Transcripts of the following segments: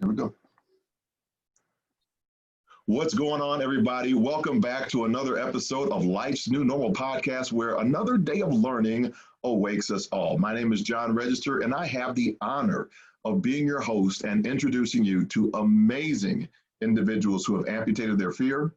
There we go. What's going on, everybody? Welcome back to another episode of Life's New Normal podcast, where another day of learning awakes us all. My name is John Register, and I have the honor of being your host and introducing you to amazing individuals who have amputated their fear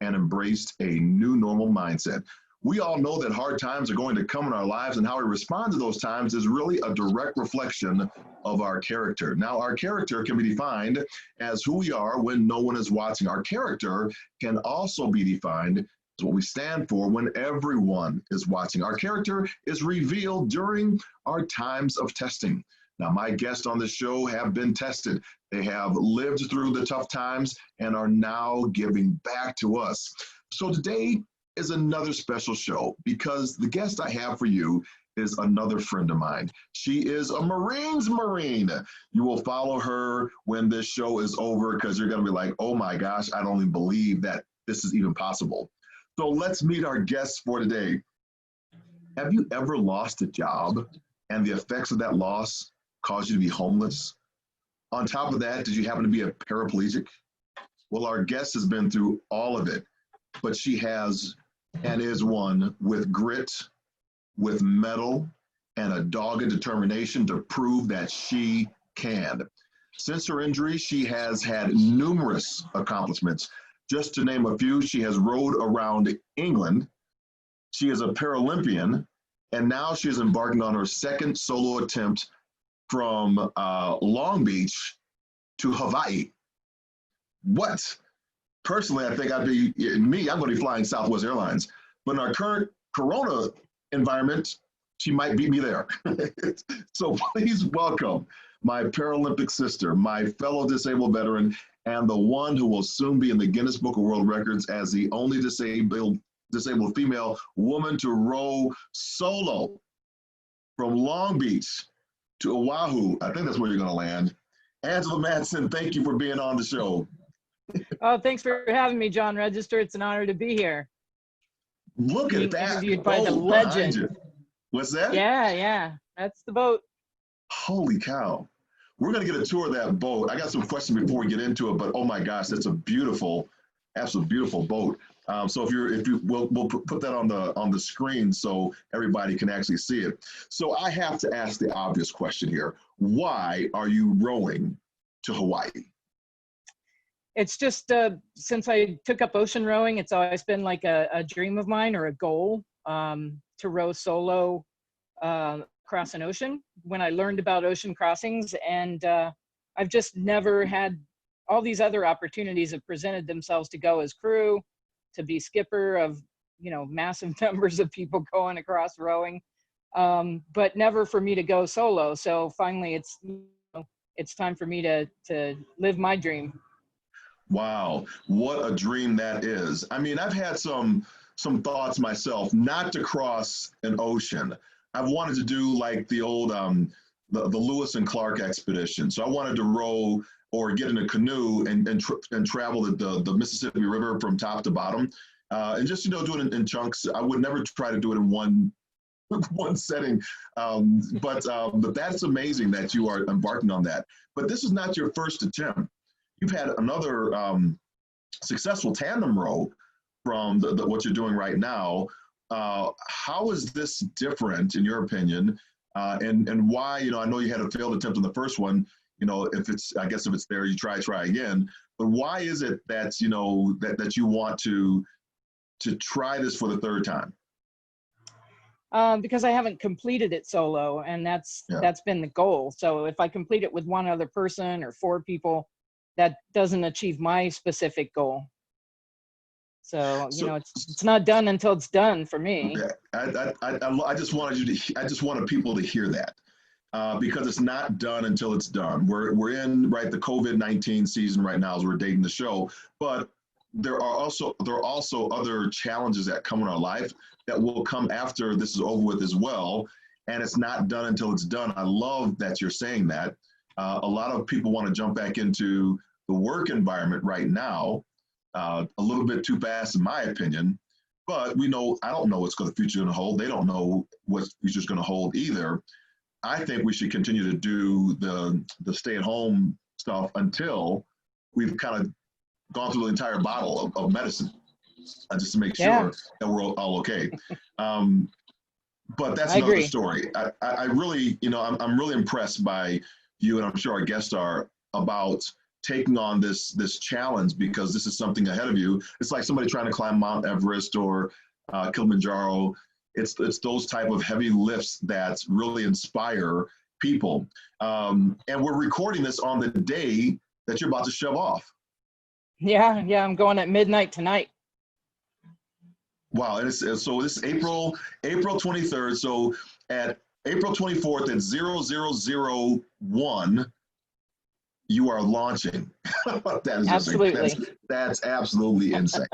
and embraced a new normal mindset. We all know that hard times are going to come in our lives, and how we respond to those times is really a direct reflection of our character. Now, our character can be defined as who we are when no one is watching. Our character can also be defined as what we stand for when everyone is watching. Our character is revealed during our times of testing. Now, my guests on the show have been tested. They have lived through the tough times and are now giving back to us. So today is another special show because the guest I have for you is another friend of mine. She is a Marines Marine. You will follow her when this show is over because you're going to be like, oh my gosh, I don't even believe that this is even possible. So let's meet our guests for today. Have you ever lost a job and the effects of that loss caused you to be homeless? On top of that, did you happen to be a paraplegic? Well, our guest has been through all of it, but she has and is one with grit, with mettle, and a dogged determination to prove that she can. Since her injury, she has had numerous accomplishments. Just to name a few, she has rode around England. She is a Paralympian, and now she is embarking on her second solo attempt from Long Beach to Hawaii. What? Personally, I think I'm going to be flying Southwest Airlines. But in our current Corona environment, she might beat me there. So please welcome my Paralympic sister, my fellow disabled veteran, and the one who will soon be in the Guinness Book of World Records as the only disabled female woman to row solo from Long Beach to Oahu. I think that's where you're going to land. Angela Madsen, thank you for being on the show. Oh, thanks for having me, John Register. It's an honor to be here. Look at that. Interviewed by the legend. What's that? Yeah. That's the boat. Holy cow. We're going to get a tour of that boat. I got some questions before we get into it, but oh my gosh, that's a beautiful, absolutely beautiful boat. So we'll put that on the screen so everybody can actually see it. So I have to ask the obvious question here. Why are you rowing to Hawaii? It's just since I took up ocean rowing, it's always been like a dream of mine or a goal to row solo across an ocean. When I learned about ocean crossings, and I've just never had all these other opportunities have presented themselves to go as crew, to be skipper of massive numbers of people going across rowing, but never for me to go solo. So finally, it's time for me to live my dream. Wow, what a dream that is. I mean, I've had some thoughts myself, not to cross an ocean. I've wanted to do like the old the Lewis and Clark expedition. So I wanted to row or get in a canoe and travel the Mississippi River from top to bottom, and just do it in chunks. I would never try to do it in one setting, but that's amazing that you are embarking on that. But this is not your first attempt. You've had another successful tandem row from what you're doing right now. How is this different, in your opinion, and why? I know you had a failed attempt on the first one. If it's there, you try again. But why is it that that you want to try this for the third time? Because I haven't completed it solo, and that's been the goal. So if I complete it with one other person or 4 people, that doesn't achieve my specific goal. So it's not done until it's done for me. I just wanted people to hear that, because it's not done until it's done. We're in the COVID-19 season right now as we're dating the show, but there are also other challenges that come in our life that will come after this is over with as well, and it's not done until it's done. I love that you're saying that. A lot of people want to jump back into the work environment right now, a little bit too fast, in my opinion. But I don't know what the future is going to hold. They don't know what the future is going to hold either. I think we should continue to do the stay-at-home stuff until we've kind of gone through the entire bottle of medicine, just to make sure that we're all okay. But that's I another agree. story. I really, I'm really impressed by you, and I'm sure our guests are, about taking on this challenge, because this is something ahead of you. It's like somebody trying to climb Mount Everest or Kilimanjaro. It's those type of heavy lifts that really inspire people. And we're recording this on the day that you're about to shove off. Yeah, I'm going at midnight tonight. Wow, and so this is April 23rd. So at April 24th at 0001, you are launching. That is Absolutely. that's absolutely insane.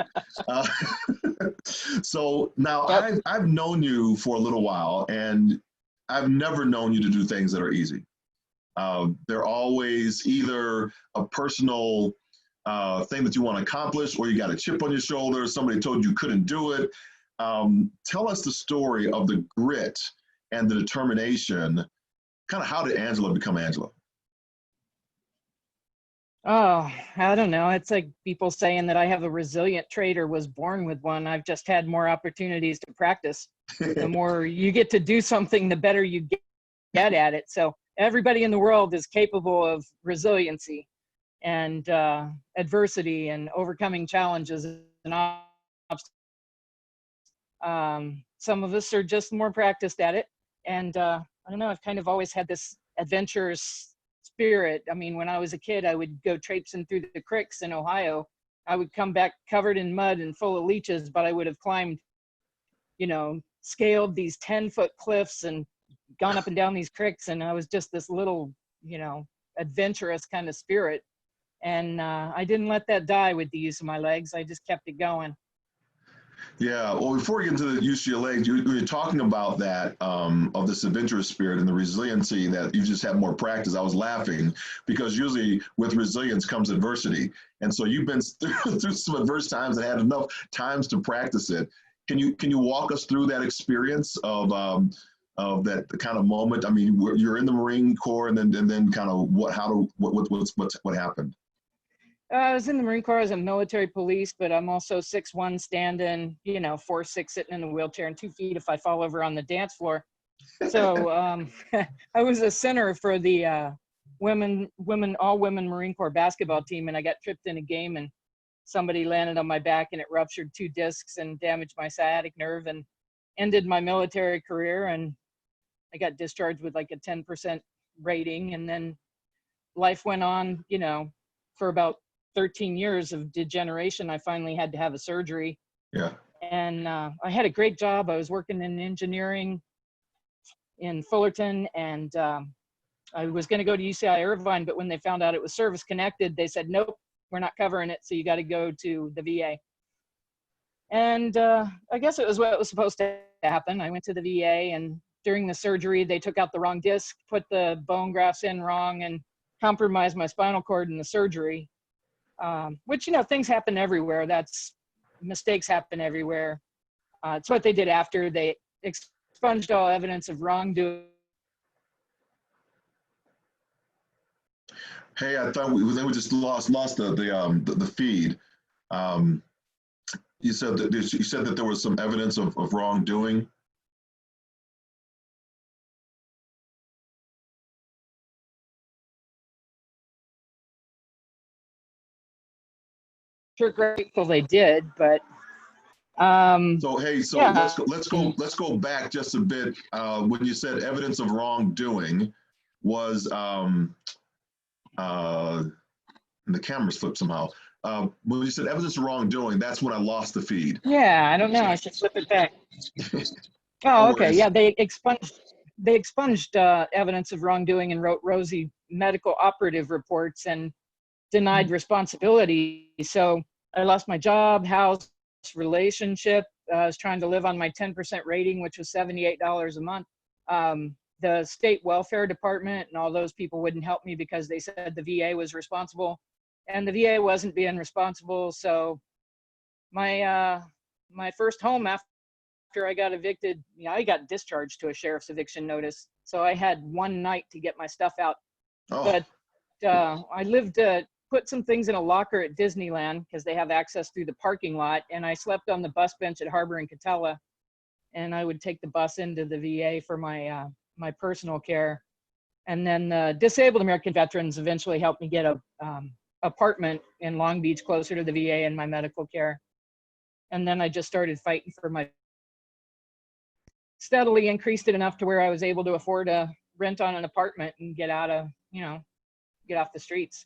So now I've known you for a little while, and I've never known you to do things that are easy. They're always either a personal thing that you want to accomplish, or you got a chip on your shoulder, somebody told you couldn't do it. Tell us the story of the grit and the determination. Kind of, how did Angela become Angela? Oh, I don't know. It's like people saying that I have a resilient trait or was born with one. I've just had more opportunities to practice. The more you get to do something, the better you get at it. So everybody in the world is capable of resiliency and adversity and overcoming challenges and obstacles. Some of us are just more practiced at it. And I don't know, I've kind of always had this adventurous spirit. I mean, when I was a kid, I would go traipsing through the creeks in Ohio. I would come back covered in mud and full of leeches, but I would have climbed, scaled these 10-foot cliffs and gone up and down these creeks. And I was just this little, adventurous kind of spirit. And I didn't let that die with the use of my legs. I just kept it going. Yeah, well, before we get into the use of your legs, you're talking about that, of this adventurous spirit and the resiliency that you just have more practice. I was laughing because usually with resilience comes adversity. And so you've been through some adverse times and had enough times to practice it. Can you walk us through that experience of that kind of moment? I mean, you're in the Marine Corps, and then kind of what happened? I was in the Marine Corps as a military police, but I'm also 6'1", standing, 4'6", sitting in the wheelchair, and 2 feet if I fall over on the dance floor. So I was a center for the all women Marine Corps basketball team, and I got tripped in a game, and somebody landed on my back, and it ruptured 2 discs and damaged my sciatic nerve and ended my military career. And I got discharged with like a 10% rating, and then life went on, for about 13 years of degeneration. I finally had to have a surgery. Yeah. And I had a great job. I was working in engineering in Fullerton, and I was going to go to UCI Irvine, but when they found out it was service connected, they said, nope, we're not covering it. So you got to go to the VA. And I guess it was what was supposed to happen. I went to the VA, and during the surgery, they took out the wrong disc, put the bone grafts in wrong, and compromised my spinal cord in the surgery. Which, things happen everywhere. Mistakes happen everywhere. It's what they did after they expunged all evidence of wrongdoing. Hey, I thought we just lost the feed. You said that there was some evidence of wrongdoing. Sure, grateful they did, but so yeah. let's go back just a bit. When you said evidence of wrongdoing, was and the camera's flipped somehow. When you said evidence of wrongdoing, that's when I lost the feed. Yeah, I don't know. I should flip it back. Oh, okay. Yeah, they expunged evidence of wrongdoing and wrote rosy medical operative reports and denied responsibility. So I lost my job, house, relationship. I was trying to live on my 10% rating, which was $78 a month. The state welfare department and all those people wouldn't help me because they said the VA was responsible, and the VA wasn't being responsible. So my first home after I got evicted, I got discharged to a sheriff's eviction notice. So I had one night to get my stuff out. Oh. But I lived, put some things in a locker at Disneyland because they have access through the parking lot. And I slept on the bus bench at Harbor and Catella. And I would take the bus into the VA for my, my personal care. And then the disabled American veterans eventually helped me get a apartment in Long Beach closer to the VA and my medical care. And then I just started fighting for my, steadily increased it enough to where I was able to afford a rent on an apartment and get out of, you know, get off the streets.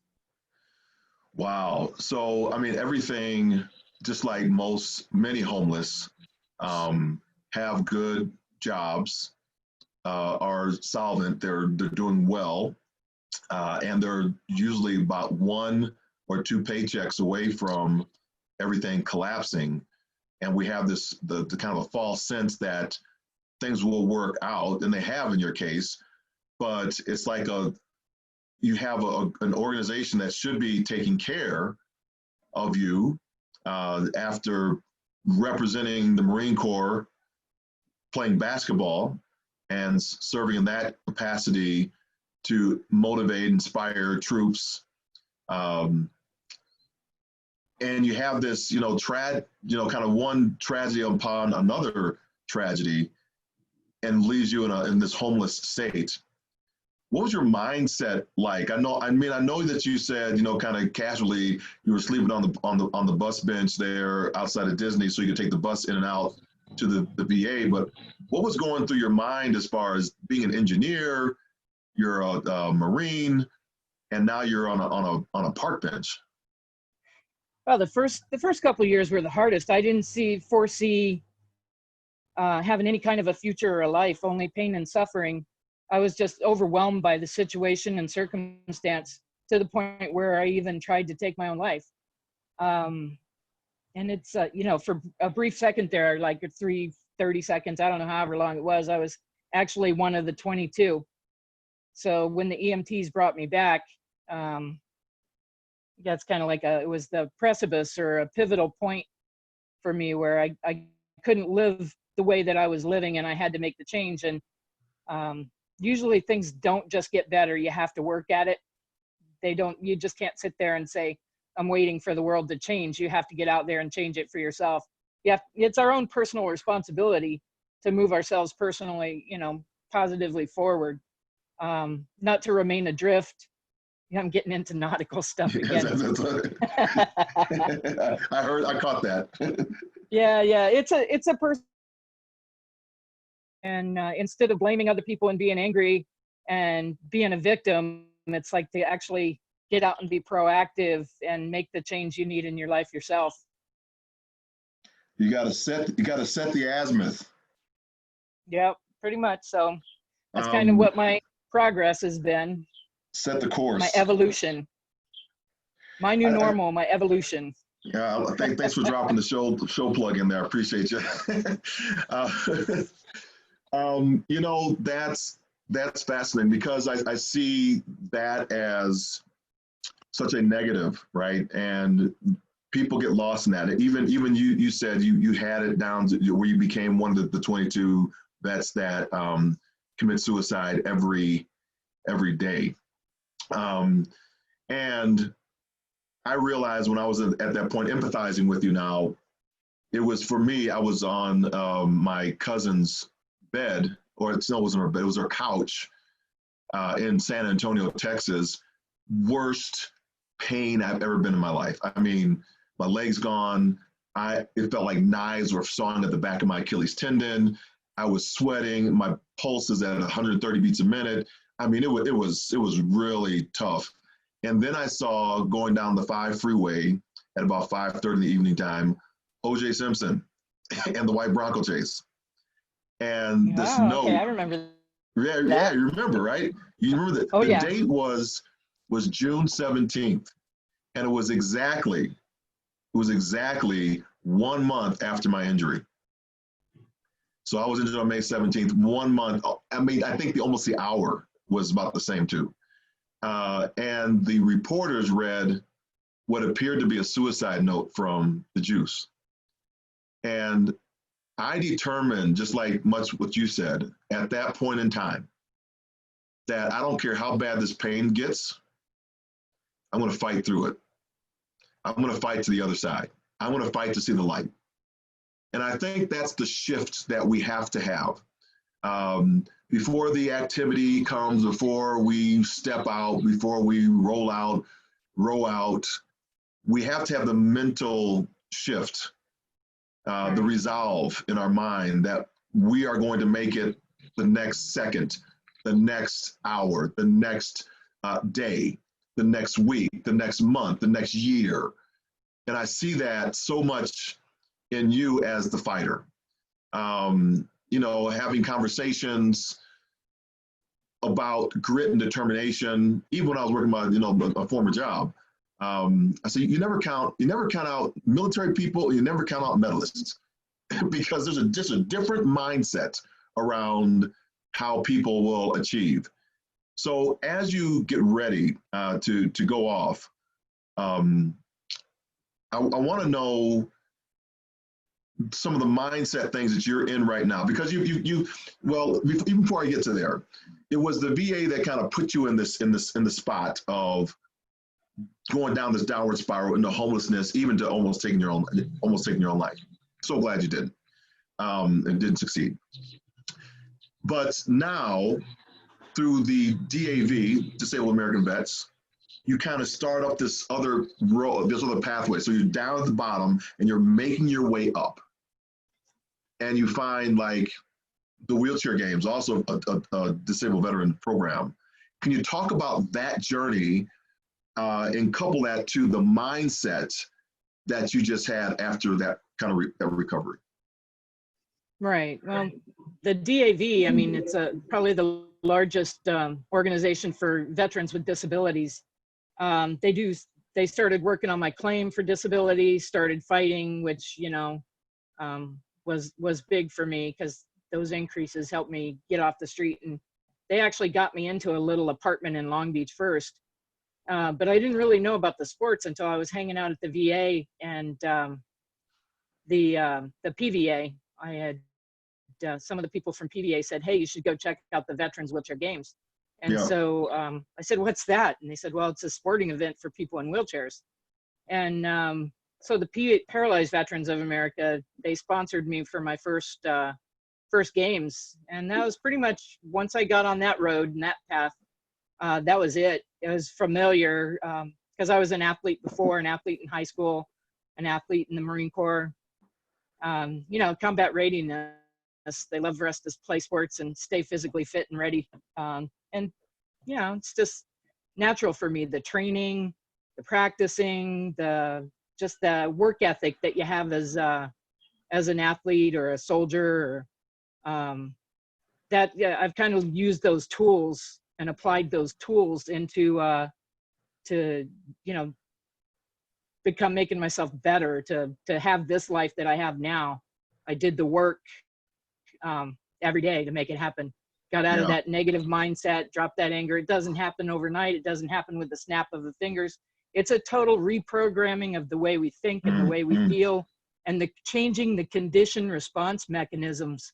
Wow. So, I mean, everything, just like many homeless, have good jobs, are solvent, they're doing well, and they're usually about 1 or 2 paychecks away from everything collapsing. And we have the kind of a false sense that things will work out, and they have in your case, but it's like you have an organization that should be taking care of you after representing the Marine Corps, playing basketball, and serving in that capacity to motivate, inspire troops. And you have this, kind of one tragedy upon another tragedy, and leaves you in this homeless state. What was your mindset like? I know that you said, kind of casually, you were sleeping on the bus bench there outside of Disney so you could take the bus in and out to the VA, but what was going through your mind as far as being an engineer, you're a Marine, and now you're on a park bench? Well, the first couple of years were the hardest. I didn't foresee having any kind of a future or a life, only pain and suffering. I was just overwhelmed by the situation and circumstance to the point where I even tried to take my own life. And it's, for a brief second there, like 30 seconds, I don't know however long it was, I was actually one of the 22. So when the EMTs brought me back, that's kind of like it was the precipice or a pivotal point for me where I couldn't live the way that I was living, and I had to make the change. And usually things don't just get better. You have to work at it. You just can't sit there and say, I'm waiting for the world to change. You have to get out there and change it for yourself. It's our own personal responsibility to move ourselves personally, positively forward, not to remain adrift. I'm getting into nautical stuff again. I caught that. Yeah. It's a person. And instead of blaming other people and being angry and being a victim, it's like to actually get out and be proactive and make the change you need in your life yourself. You got to set the azimuth. Yep, pretty much. So that's kind of what my progress has been. Set the course. My evolution. My new normal, my evolution. Yeah, thanks for dropping the show plug in there. I appreciate you. That's fascinating because I see that as such a negative, right? And people get lost in that. Even you said you had it down to where you became one of the 22 vets that commit suicide every day. And I realized when I was at that point, empathizing with you now, it was for me, I was on my cousin's bed, or it wasn't her bed, it was her couch in San Antonio, Texas. Worst pain I've ever been in my life. I mean, my leg's gone. It felt like knives were sawing at the back of my Achilles tendon. I was sweating. My pulse is at 130 beats a minute. I mean, it was really tough. And then I saw going down the 5 freeway at about 5:30 in the evening time, O.J. Simpson and the white Bronco chase. And this note. Okay, I remember. Yeah, you remember, right? You remember that the date was June 17th, and it was exactly 1 month after my injury. So I was injured on May 17th, 1 month. I mean, I think almost the hour was about the same too. And the reporters read what appeared to be a suicide note from the Juice. And I determined, just like much what you said, at that point in time, that I don't care how bad this pain gets, I'm going to fight through it. I'm going to fight to the other side. I'm going to fight to see the light. And I think that's the shift that we have to have. Before the activity comes, before we step out, before we roll out, we have to have the mental shift, the resolve in our mind that we are going to make it the next second, the next hour, the next day, the next week, the next month, the next year. And I see that so much in you as the fighter. Having conversations about grit and determination, even when I was working my, a former job. I say you never count out military people, you never count out medalists, because there's just a different mindset around how people will achieve. So as you get ready to go off, I want to know some of the mindset things that you're in right now, because well, even before I get to there, it was the VA that kind of put you in the spot of going down this downward spiral into homelessness, even to almost taking your own life. So glad you didn't, and didn't succeed. But now, through the DAV, Disabled American Vets, you kind of start up this other road, this other pathway. So you're down at the bottom and you're making your way up. And you find like the wheelchair games, also a disabled veteran program. Can you talk about that journey and couple that to the mindset that you just had after that kind of that recovery? Right. Well, the DAV, I mean, it's probably the largest organization for veterans with disabilities. They started working on my claim for disability, started fighting, which, was big for me, because those increases helped me get off the street. And they actually got me into a little apartment in Long Beach first. But I didn't really know about the sports until I was hanging out at the VA and the PVA. I had some of the people from PVA said, "Hey, you should go check out the Veterans Wheelchair Games." And so I said, "What's that?" And they said, "Well, it's a sporting event for people in wheelchairs." And so the Paralyzed Veterans of America, they sponsored me for my first games. And that was pretty much, once I got on that road and that path, that was it. It was familiar because I was an athlete before, an athlete in high school, an athlete in the Marine Corps. Combat readiness, they love for us to play sports and stay physically fit and ready. It's just natural for me, the training, the practicing, just the work ethic that you have as an athlete or a soldier, or I've kind of used those tools and applied those tools into making myself better to have this life that I have now. I did the work every day to make it happen. Got out of that negative mindset, dropped that anger. It doesn't happen overnight. It doesn't happen with the snap of the fingers. It's a total reprogramming of the way we think and the way we feel, and changing the condition response mechanisms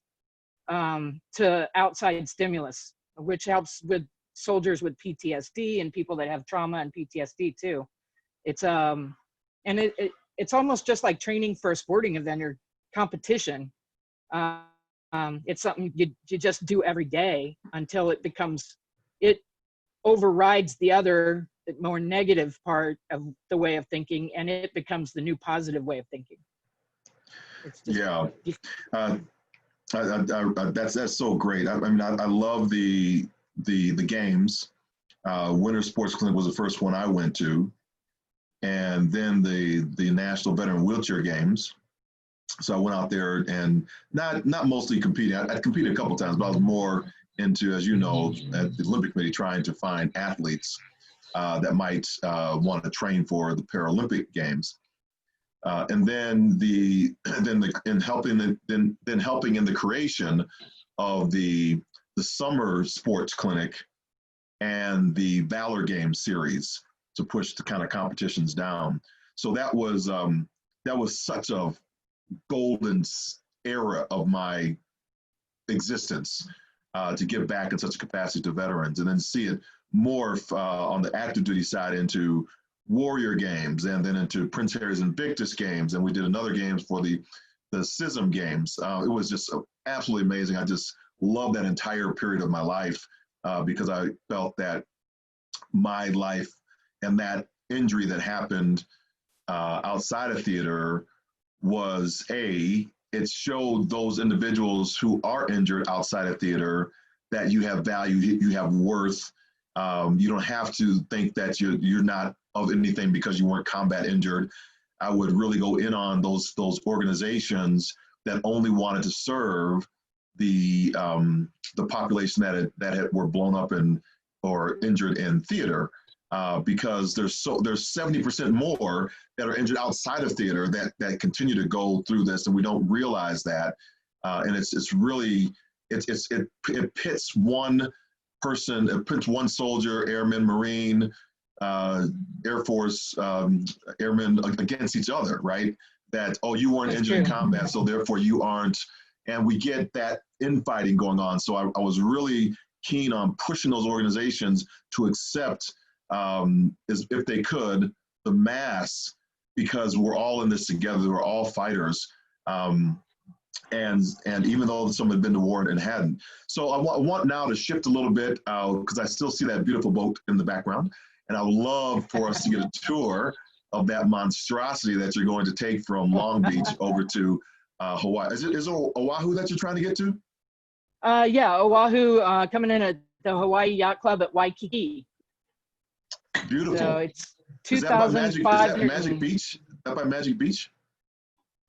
to outside stimulus, which helps with soldiers with PTSD and people that have trauma and PTSD too. It's it's almost just like training for a sporting event or competition. It's something you just do every day until it overrides the more negative part of the way of thinking, and it becomes the new positive way of thinking. It's just, that's so great. I mean, I love the games. Winter Sports Clinic was the first one I went to, and then the National Veteran Wheelchair Games. So I went out there and not mostly competing. I competed a couple times, but I was more into, as you know, at the Olympic Committee, trying to find athletes that might want to train for the Paralympic Games. And then helping in the creation of the summer sports clinic and the Valor Games series to push the kind of competitions down. So that was such a golden era of my existence, to give back in such a capacity to veterans, and then see it morph on the active duty side into Warrior Games, and then into Prince Harry's Invictus Games, and we did another games for the SISM Games. It was just absolutely amazing. I just love that entire period of my life because I felt that my life and that injury that happened outside of theater was it showed those individuals who are injured outside of theater that you have value, you have worth. You don't have to think that you're not of anything because you weren't combat injured. I would really go in on those organizations that only wanted to serve the population that were blown up or injured in theater, because there's 70% more that are injured outside of theater that continue to go through this, and we don't realize that. And it pits one person, it pits one soldier, airman, Marine, Air Force, airmen against each other, right? That, oh, you weren't injured in combat, so therefore you aren't. And we get that infighting going on. So I was really keen on pushing those organizations to accept, as if they could, the mass, because we're all in this together. We're all fighters. And even though some had been to war and hadn't. So I want now to shift a little bit because I still see that beautiful boat in the background. And I would love for us to get a tour of that monstrosity that you're going to take from Long Beach over to Hawaii. Is it Oahu that you're trying to get to? Yeah, Oahu, coming in at the Hawaii Yacht Club at Waikiki. Beautiful. So it's 2,500. Is that Magic Beach? Is that by Magic Beach?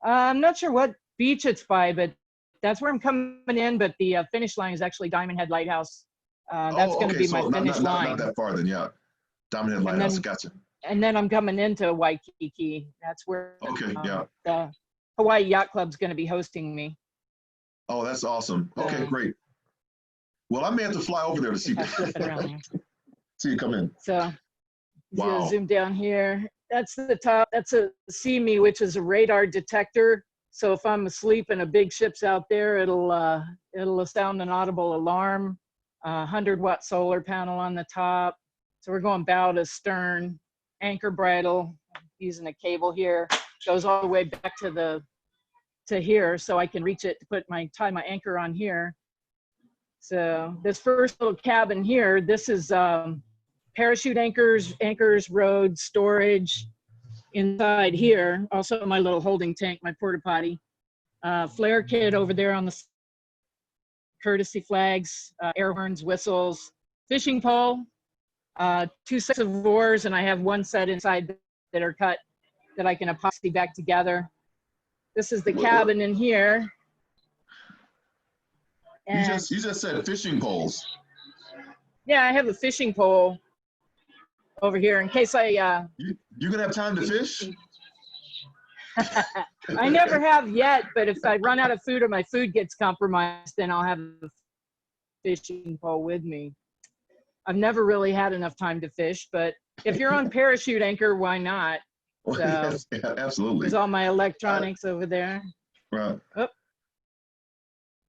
I'm not sure what beach it's by, but that's where I'm coming in. But the finish line is actually Diamond Head Lighthouse. That's going to be my finish line. Not that far then, yeah. Diamond Head Lighthouse, gotcha. And then I'm coming into Waikiki. That's where the Hawaii Yacht Club's going to be hosting me. Oh, that's awesome. Okay, great. Well, I may have to fly over there to see see you come in. So, wow. Zoom down here. That's the top. That's a CME, which is a radar detector. So if I'm asleep and a big ship's out there, it'll sound an audible alarm. 100-watt solar panel on the top. So we're going bow to stern, anchor bridle, using a cable here. Goes all the way back to here, so I can reach it to tie my anchor on here. So this first little cabin here, this is parachute anchors, roads, storage. Inside here, also my little holding tank, my porta potty, flare kit over there on the courtesy flags, air horns, whistles, fishing pole, 2 sets of oars, and I have 1 set inside that are cut that I can epoxy back together. This is the cabin in here. And you just said fishing poles. Yeah, I have a fishing pole over here in case I you gonna have time to fish? I never have yet, but if I run out of food or my food gets compromised, then I'll have a fishing pole with me. I've never really had enough time to fish, but if you're on parachute anchor, why not? So, yes, yeah, absolutely. There's all my electronics over there. Right. Oh.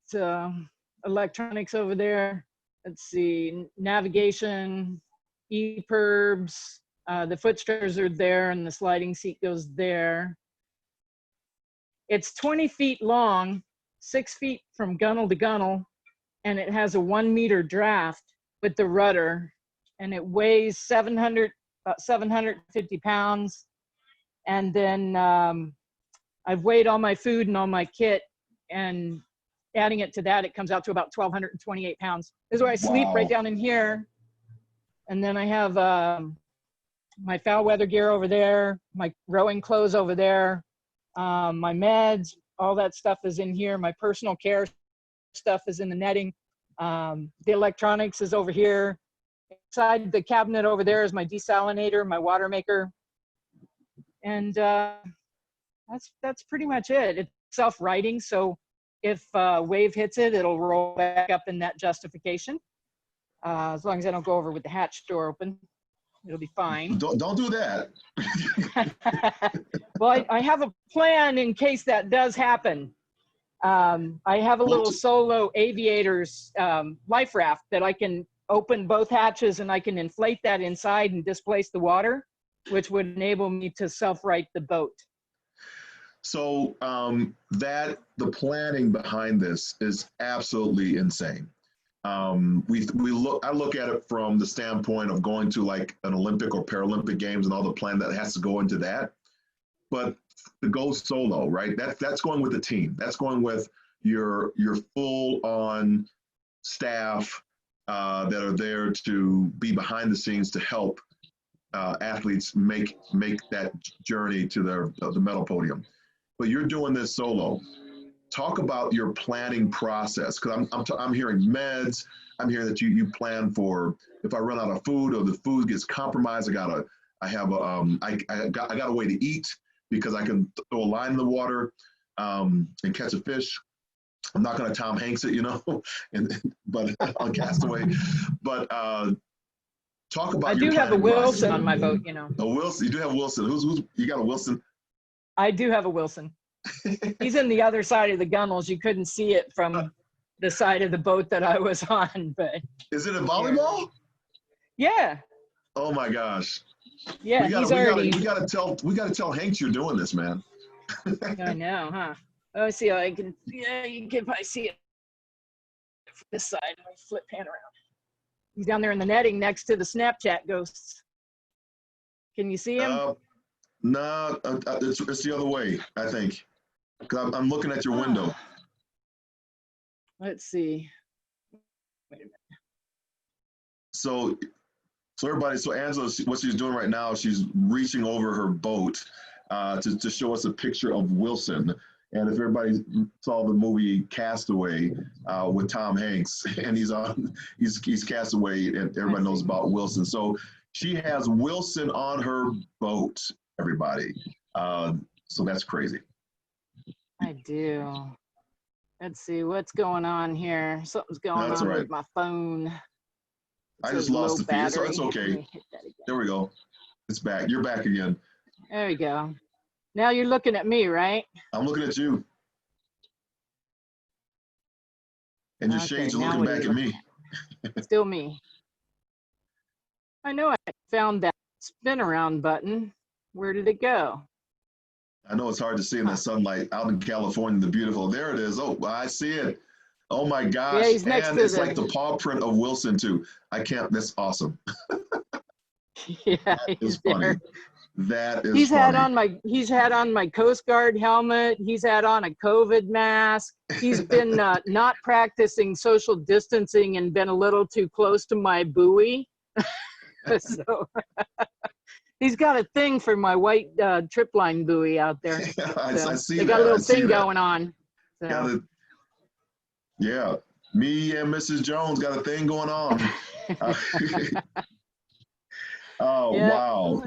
So electronics over there. Let's see, navigation, EPIRBs, the foot stairs are there, and the sliding seat goes there. It's 20 feet long, 6 feet from gunnel to gunnel, and it has a 1 meter draft with the rudder, and it weighs about 750 pounds. And then I've weighed all my food and all my kit, and adding it to that, it comes out to about 1,228 pounds. This is where I sleep, right down in here. And then I have my foul weather gear over there, my rowing clothes over there, my meds, all that stuff is in here. My personal care stuff is in the netting. The electronics is over here. Inside the cabinet over there is my desalinator, my water maker. And that's pretty much it. It's self-righting, so if a wave hits it, it'll roll back up in that justification. As long as I don't go over with the hatch door open, it'll be fine. Don't do that. Well, I have a plan in case that does happen. I have a little solo aviator's life raft that I can open both hatches, and I can inflate that inside and displace the water. which would enable me to self-right the boat. So the planning behind this is absolutely insane. I look at it from the standpoint of going to like an Olympic or Paralympic games and all the plan that has to go into that. But to go solo, right? That's going with the team. That's going with your full on staff that are there to be behind the scenes to help athletes make that journey to the medal podium. But you're doing this solo. Talk about your planning process, because I'm hearing meds. I'm hearing that you plan for if I run out of food or the food gets compromised. I got a way to eat because I can throw a line in the water and catch a fish. I'm not going to Tom Hanks it, but on Castaway. But talk about. I do have a Wilson on my boat, A Wilson. You do have a Wilson. Who's you got a Wilson? I do have a Wilson. He's in the other side of the gunnels. You couldn't see it from the side of the boat that I was on, but. Is it a volleyball? Yeah. Oh my gosh. Yeah, we gotta tell Hanks you're doing this, man. I know, huh? Oh, see, you can probably see it from this side. Let me flip pan around. He's down there in the netting next to the Snapchat ghosts. Can you see him? No, it's the other way, I think. Because I'm looking at your window. Let's see. Wait a minute. So Angela, what she's doing right now, she's reaching over her boat to show us a picture of Wilson. And if everybody saw the movie Castaway with Tom Hanks, and he's Castaway, and everybody knows about Wilson. So she has Wilson on her boat, everybody. So that's crazy. I do. Let's see what's going on here. Something's going on with my phone. I just lost the feed. So it's okay. There we go. It's back. You're back again. There we go. Now you're looking at me, right? I'm looking at you. And your shades are looking back at me. Still me. I know I found that spin around button. Where did it go? I know it's hard to see in the sunlight out in California, the beautiful. There it is. Oh, I see it. Oh my gosh. Yeah, he's next and it's like the paw print of Wilson too. That's awesome. Yeah, that is funny. That is he's funny. He's had on my Coast Guard helmet. He's had on a COVID mask. He's been not practicing social distancing and been a little too close to my buoy. So he's got a thing for my white trip line buoy out there. Yeah, I see they got a little thing going on. So. Yeah, me and Mrs. Jones got a thing going on. Wow.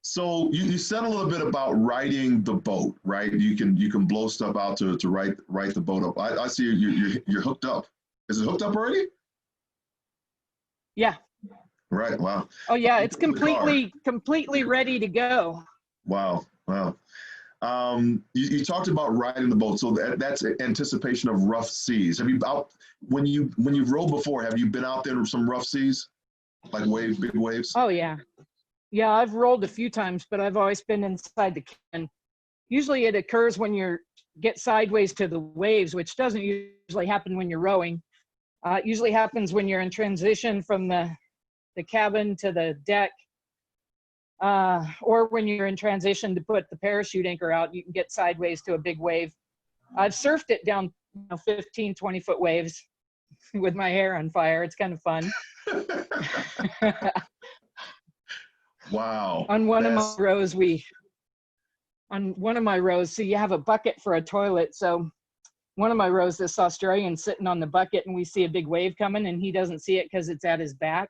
So you said a little bit about riding the boat, right? You can blow stuff out to ride the boat up. I see you're hooked up. Is it hooked up already? Yeah. Right. Wow. Oh yeah, it's completely ready to go. Wow. You talked about riding the boat, so that's anticipation of rough seas. Have you when you've rowed before? Have you been out there in some rough seas, like big waves? Oh yeah. Yeah, I've rolled a few times, but I've always been inside the cabin. Usually it occurs when you get sideways to the waves, which doesn't usually happen when you're rowing. It usually happens when you're in transition from the cabin to the deck, or when you're in transition to put the parachute anchor out, you can get sideways to a big wave. I've surfed it down 15, 20-foot waves with my hair on fire. It's kind of fun. Wow. On one of my rows, so you have a bucket for a toilet. So one of my rows, this Australian's sitting on the bucket and we see a big wave coming and he doesn't see it because it's at his back.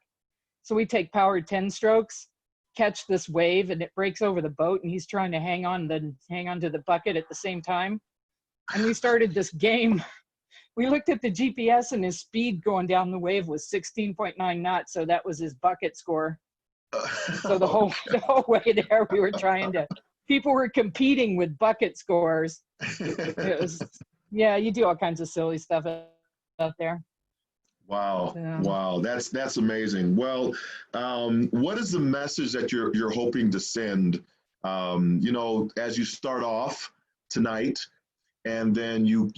So we take power 10 strokes, catch this wave, and it breaks over the boat and he's trying to hang on to the bucket at the same time. And we started this game. We looked at the GPS and his speed going down the wave was 16.9 knots. So that was his bucket score. So the whole way there, we were people were competing with bucket scores. It was, yeah, you do all kinds of silly stuff out there. Wow, So, wow, that's amazing. Well, what is the message that you're hoping to send? As you start off tonight, and then you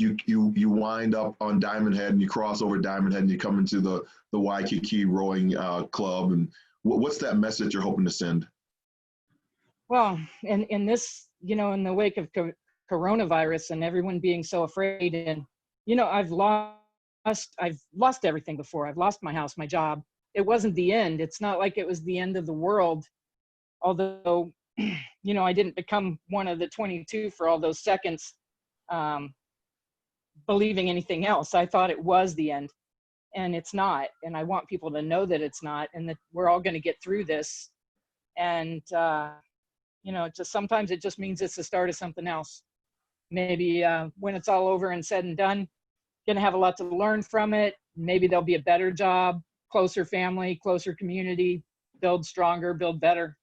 wind up on Diamond Head, and you cross over Diamond Head, and you come into the Waikiki Rowing Club, and what's that message you're hoping to send? well, in this, in the wake of coronavirus and everyone being so afraid, and I've lost everything before. I've lost my house, my job. It wasn't the end. It's not like it was the end of the world. Although, I didn't become one of the 22 for all those seconds, believing anything else. I thought it was the end, and it's not. And I want people to know that it's not, and that we're all going to get through this. And, just sometimes it just means it's the start of something else. Maybe when it's all over and said and done, going to have a lot to learn from it. Maybe there'll be a better job, closer family, closer community, build stronger, build better.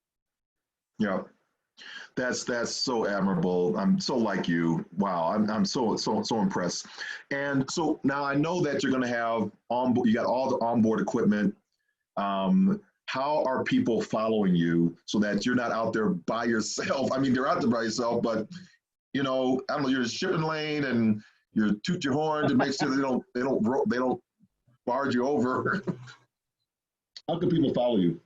Yeah, that's so admirable. I'm so like you. Wow, I'm so impressed. And so now I know that you're going to have you got all the onboard equipment. How are people following you so that you're not out there by yourself? I mean, you're out there by yourself, but I don't know, you're in a shipping lane and you toot your horn to make sure they don't barge you over. How can people follow you?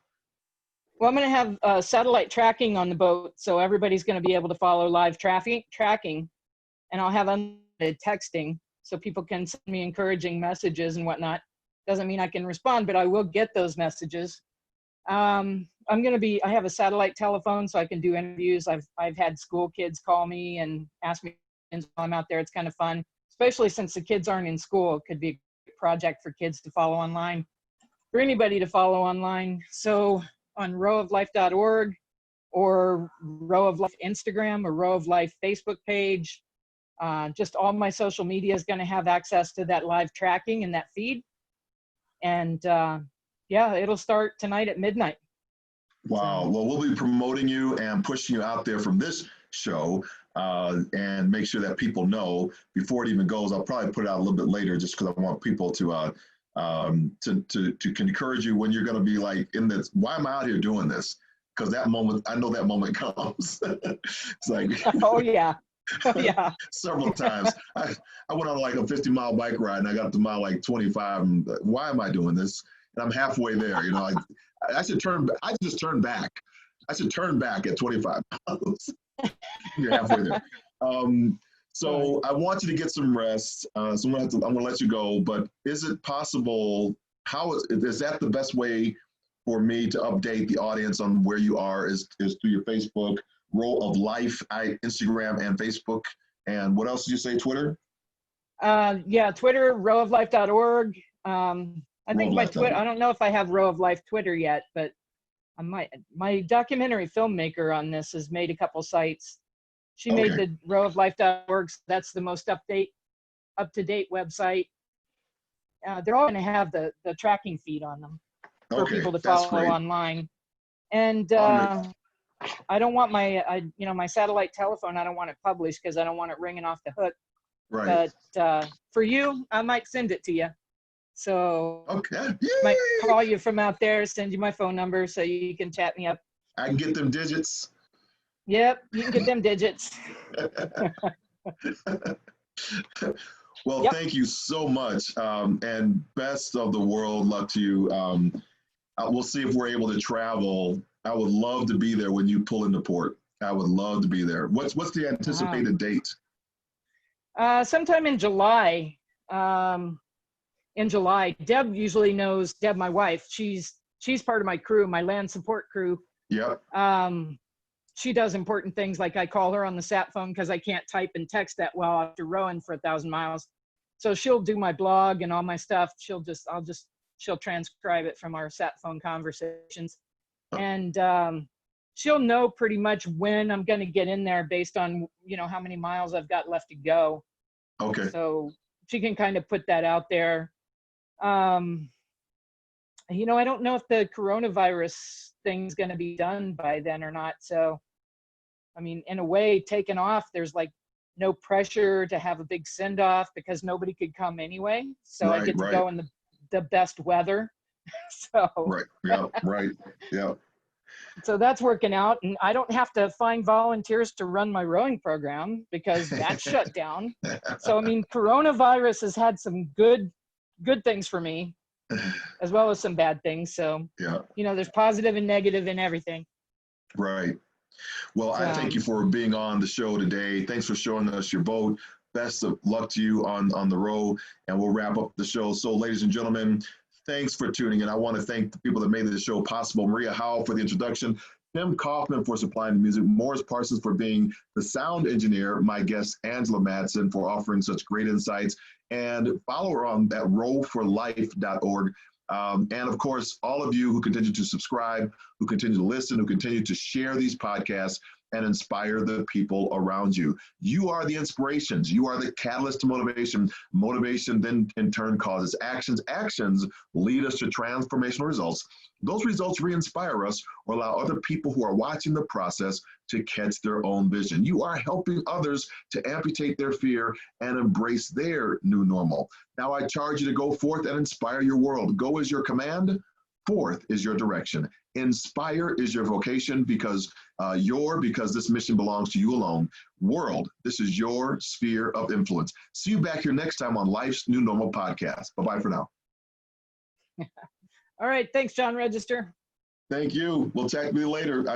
Well, I'm going to have satellite tracking on the boat, so everybody's going to be able to follow live tracking, and I'll have unlimited texting, so people can send me encouraging messages and whatnot. Doesn't mean I can respond, but I will get those messages. I have a satellite telephone, so I can do interviews. I've had school kids call me and ask me while I'm out there. It's kind of fun, especially since the kids aren't in school. It could be a project for kids to follow online, for anybody to follow online. So on rowoflife.org or Row of Life Instagram or Row of Life Facebook page, just all my social media is going to have access to that live tracking and that feed. And it'll start tonight at midnight. Wow. So. Well, we'll be promoting you and pushing you out there from this show, and make sure that people know before it even goes. I'll probably put it out a little bit later just because I want people to encourage you when you're going to be like in this. Why am I out here doing this? Because that moment, I know that moment comes. It's like, oh yeah. Several times. I went on like a 50-mile bike ride and I got to mile like 25. And why am I doing this? And I'm halfway there. I should turn. I just turn back. I should turn back at 25 miles. You're halfway there. So I want you to get some rest. So I'm gonna let you go. But is it possible? Is that the best way for me to update the audience on where you are? Is through your Facebook, Row of Life, Instagram and Facebook, and what else did you say? Twitter? Twitter, rowoflife.org. I think my Twitter. I don't know if I have Row of Life Twitter yet, but I might. My documentary filmmaker on this has made a couple sites. She made the rowoflife.org. So that's the most up-to-date website. They're all going to have the tracking feed on them for people to follow online. And I don't want my satellite telephone. I don't want it published because I don't want it ringing off the hook. Right. But for you, I might send it to you. So I might call you from out there, send you my phone number so you can chat me up. I can get them digits. Yep, you can get them digits. Well, Thank you so much, and best of the world luck to you. We'll see if we're able to travel. I would love to be there when you pull into port. I would love to be there. What's the anticipated date? Sometime in July. Deb usually knows. Deb, my wife, she's part of my crew, my land support crew. Yep. She does important things, like I call her on the sat phone because I can't type and text that well after rowing for 1,000 miles. So she'll do my blog and all my stuff. She'll transcribe it from our sat phone conversations, and she'll know pretty much when I'm going to get in there based on how many miles I've got left to go. Okay. So she can kind of put that out there. I don't know if the coronavirus thing's going to be done by then or not. So, I mean, in a way, taken off, there's like no pressure to have a big send off because nobody could come anyway. So I get to go in the the best weather. So, Right. Yeah. Right. Yeah. so that's working out. And I don't have to find volunteers to run my rowing program because that's shut down. So, I mean, coronavirus has had some good things for me as well as some bad things. So, Yeah. there's positive and negative in everything. Right. Well, I thank you for being on the show today. Thanks for showing us your boat. Best of luck to you on the row, and we'll wrap up the show. So, ladies and gentlemen, thanks for tuning in. I want to thank the people that made the show possible. Maria Howell for the introduction, Tim Kaufman for supplying the music, Morris Parsons for being the sound engineer, my guest Angela Madsen for offering such great insights, and follow her on at rowforlife.org. And of course, all of you who continue to subscribe, who continue to listen, who continue to share these podcasts and inspire the people around you. You are the inspirations. You are the catalyst to motivation. Motivation then in turn causes actions. Actions lead us to transformational results. Those results re-inspire us or allow other people who are watching the process to catch their own vision. You are helping others to amputate their fear and embrace their new normal. Now I charge you to go forth and inspire your world. Go is your command. Forth is your direction. Inspire is your vocation because this mission belongs to you alone. World, this is your sphere of influence. See you back here next time on Life's New Normal podcast. Bye-bye for now. All right. Thanks, John Register. Thank you. We'll chat with you later.